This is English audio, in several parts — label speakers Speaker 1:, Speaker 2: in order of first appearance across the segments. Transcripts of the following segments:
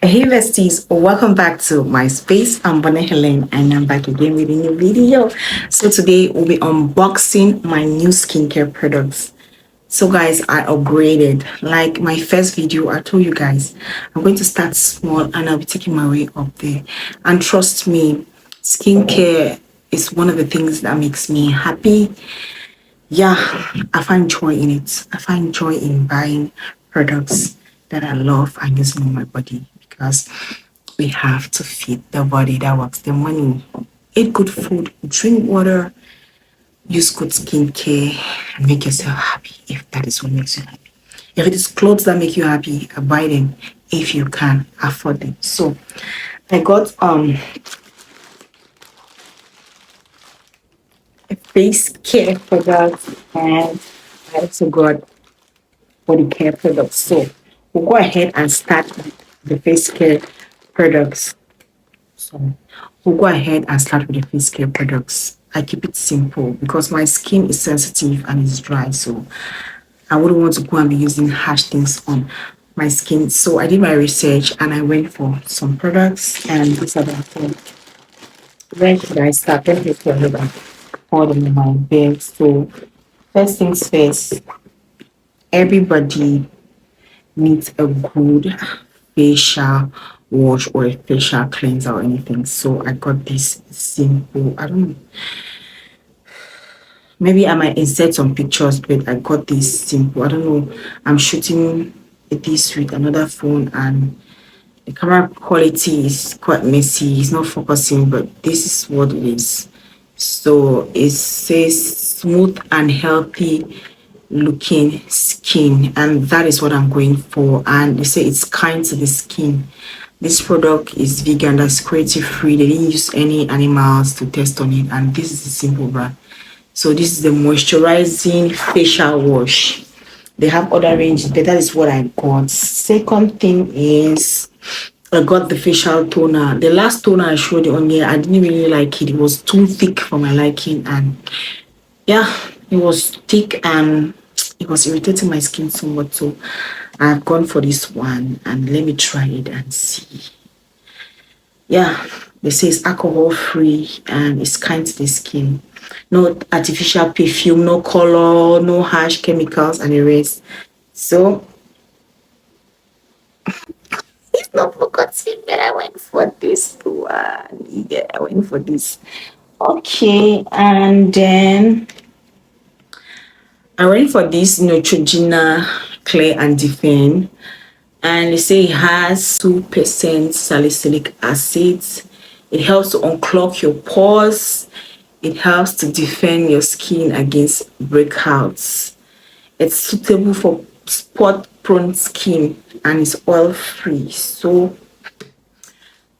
Speaker 1: Hey besties, welcome back to my space. I'm Bonnie Helen and I'm back again with a new video. So today we'll be unboxing my new skincare products. So guys, I upgraded. Like my first video, I told you guys, I'm going to start small and I'll be taking my way up there. And trust me, skincare is one of the things that makes me happy. Yeah, I find joy in it. I find joy in buying products that I love and using on my body because we have to feed the body that works the money. Eat good food, drink water, use good skincare, and make yourself happy if that is what makes you happy. If it is clothes that make you happy, buy them if you can afford them. So I got a face care product and I also got body care products. So we'll go ahead and start with the face care products. So we'll go ahead and start with the face care products. I keep it simple because my skin is sensitive and it's dry. So I wouldn't want to go and be using harsh things on my skin. So I did my research and I went for some products and these are the things. Where should I start? Let me tell you that all them in my bed. So first things first, everybody needs a good facial wash or a facial cleanser or anything. So I got this simple, I don't know, maybe I might insert some pictures, but I got this simple, I don't know, I'm shooting this with another phone and the camera quality is quite messy, it's not focusing, but this is what it is. So it says smooth and healthy looking skin, and that is what I'm going for. And they say it's kind to the skin. This product is vegan, that's cruelty free, they didn't use any animals to test on it, and this is a simple brand. So this is the moisturizing facial wash. They have other ranges, but that is what I got. Second thing is I got the facial toner. The last toner I showed you on here, I didn't really like it. It was too thick for my liking, and yeah, it was thick and it was irritating my skin somewhat. So I've gone for this one and let me try it and see. Yeah, they say it's alcohol free and it's kind to the skin. No artificial perfume, no color, no harsh chemicals and the rest. So it's not forgotten, but I went for this one. Yeah, I went for this. Okay, and then I went for this Neutrogena Clear and Defend, and they say it has 2% salicylic acid. It helps to unclog your pores. It helps to defend your skin against breakouts. It's suitable for spot-prone skin and it's oil-free. So,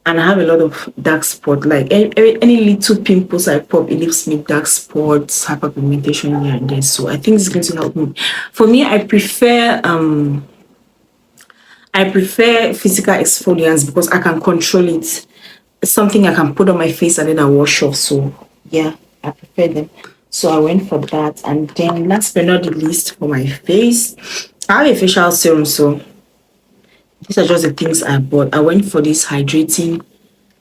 Speaker 1: and I have a lot of dark spot, like any little pimples I pop, it leaves me dark spots, hyperpigmentation here and there. So I think it's going to help me. For me, I prefer physical exfoliants because I can control it. It's something I can put on my face and then I wash off. So yeah, I prefer them. So I went for that. And then last but not the least, for my face, I have a facial serum. So these are just the things I bought. I went for this hydrating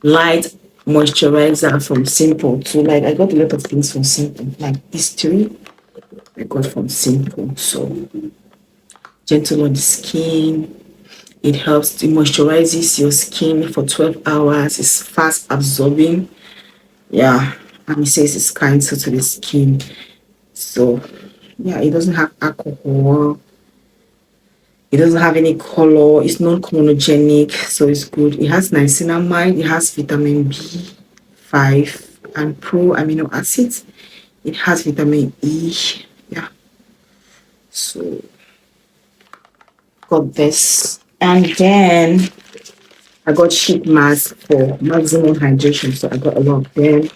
Speaker 1: light moisturizer from Simple too. Like I got a lot of things from Simple. Like these three I got from Simple. So gentle on the skin. It helps, it moisturizes your skin for 12 hours. It's fast absorbing. Yeah. And it says it's kind to the skin. So yeah, it doesn't have alcohol. It doesn't have any color. It's non comedogenic, so it's good. It has niacinamide. It has vitamin B5 and pro amino acids. It has vitamin E. Yeah. So got this, and then I got sheet masks for maximum hydration. So I got a lot of them.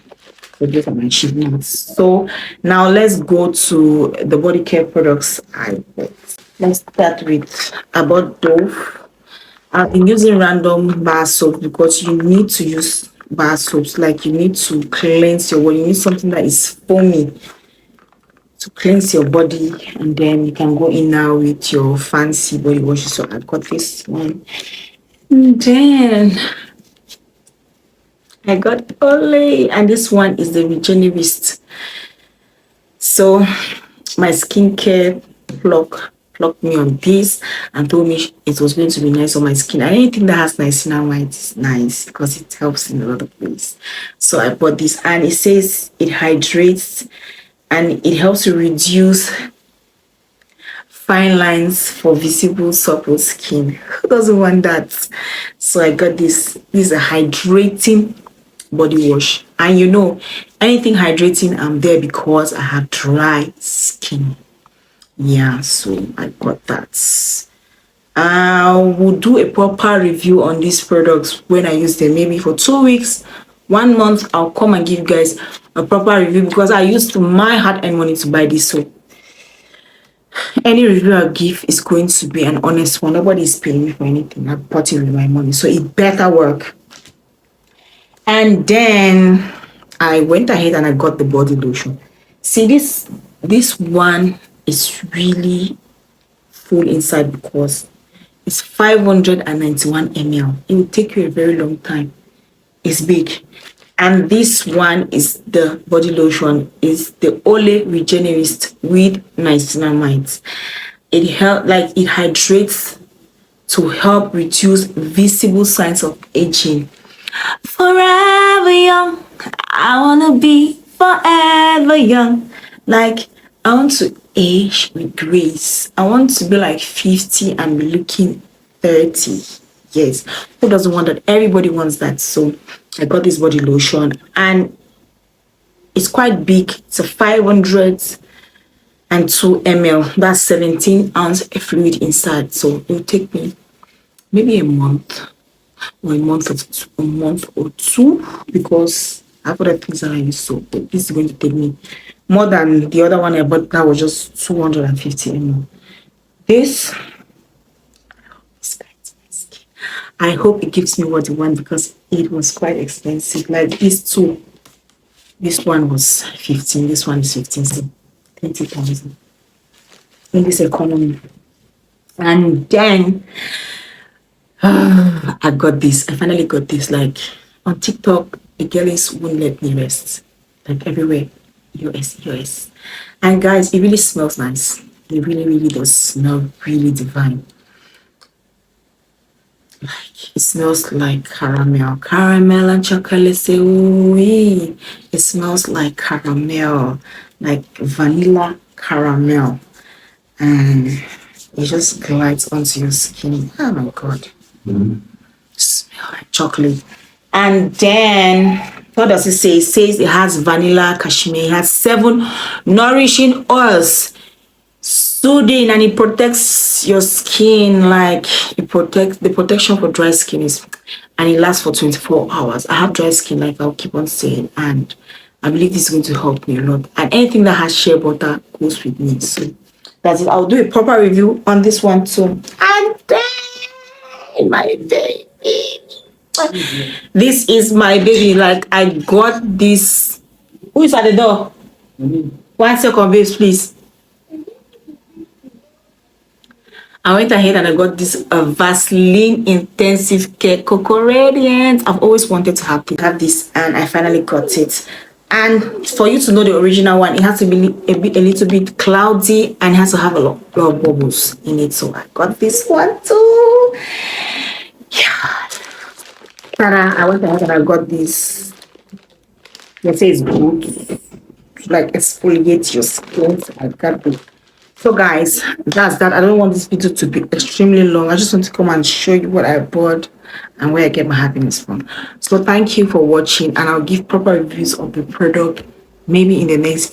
Speaker 1: So these are my sheet masks. So now let's go to the body care products I bought. Let's start with about Dove. I've been using random bar soap because you need to use bar soaps. Like you need to cleanse your body. You need something that is foamy to cleanse your body, and then you can go in now with your fancy body wash. So I got this one. Then I got Olay, and this one is the Regenerist. So my skincare plucked me on this and told me it was going to be nice on my skin. And anything that has niacinamide is nice because it helps in a lot of ways. So I bought this, and it says it hydrates and it helps to reduce fine lines for visible supple skin. Who doesn't want that? So I got this. This is a hydrating body wash, and you know, anything hydrating, I'm there because I have dry skin. Yeah, so I got that. I will do a proper review on these products when I use them, maybe for 2 weeks, 1 month. I'll come and give you guys a proper review because I used my hard-earned money to buy this. So any review I give is going to be an honest one. Nobody is paying me for anything. I bought it with my money, so it better work. And then I went ahead and I got the body lotion. See, this one is really full inside because it's 591 ml. It will take you a very long time. It's big. And this one is the body lotion, is the Olay Regenerist with niacinamide. It hydrates to help reduce visible signs of aging. Forever young, I wanna be forever young. Like, I want to age with grace. I want to be like 50 and be looking 30. Yes, who doesn't want that? Everybody wants that. So I got this body lotion, and it's quite big. It's a 502 ml. That's 17 ounce fluid inside. So it will take me maybe a month or a month or two, because I have other things that I use. So but this is going to take me more than the other one I bought. That was just 250 ml. This, I hope it gives me what I want because it was quite expensive. Like these two, this one was 15, this one is 15, so 20,000 in this economy. And then I got this. I finally got this. Like on TikTok, the girlies won't let me rest. Like everywhere, US. And guys, it really smells nice. It really, really does smell really divine. Like it smells like caramel and chocolate. Say, ooh, it smells like caramel, like vanilla caramel, and it just glides onto your skin. Oh my god. Smell like chocolate. And then what does it say? It says it has vanilla, cashmere. It has 7 nourishing oils, soothing, and it protects your skin. Like it protects, the protection for dry skin is, and it lasts for 24 hours. I have dry skin, like I'll keep on saying, and I believe this is going to help me a lot. And anything that has shea butter goes with me. So that's it. I'll do a proper review on this one too. And then my baby. This is my baby. Like I got this. Who is at the door? 1 second, babes, please. I went ahead and I got this Vaseline Intensive Care Cocoa Radiant. I've always wanted to have this, and I finally got it. And for you to know the original one, it has to be a little bit cloudy, and it has to have a lot of bubbles in it. So I got this one too. Yeah. I went ahead and I got this. They say it's good to like exfoliate your skin. So I got this. So guys, that's that. I don't want this video to be extremely long. I just want to come and show you what I bought and where I get my happiness from. So thank you for watching, and I'll give proper reviews of the product maybe in the next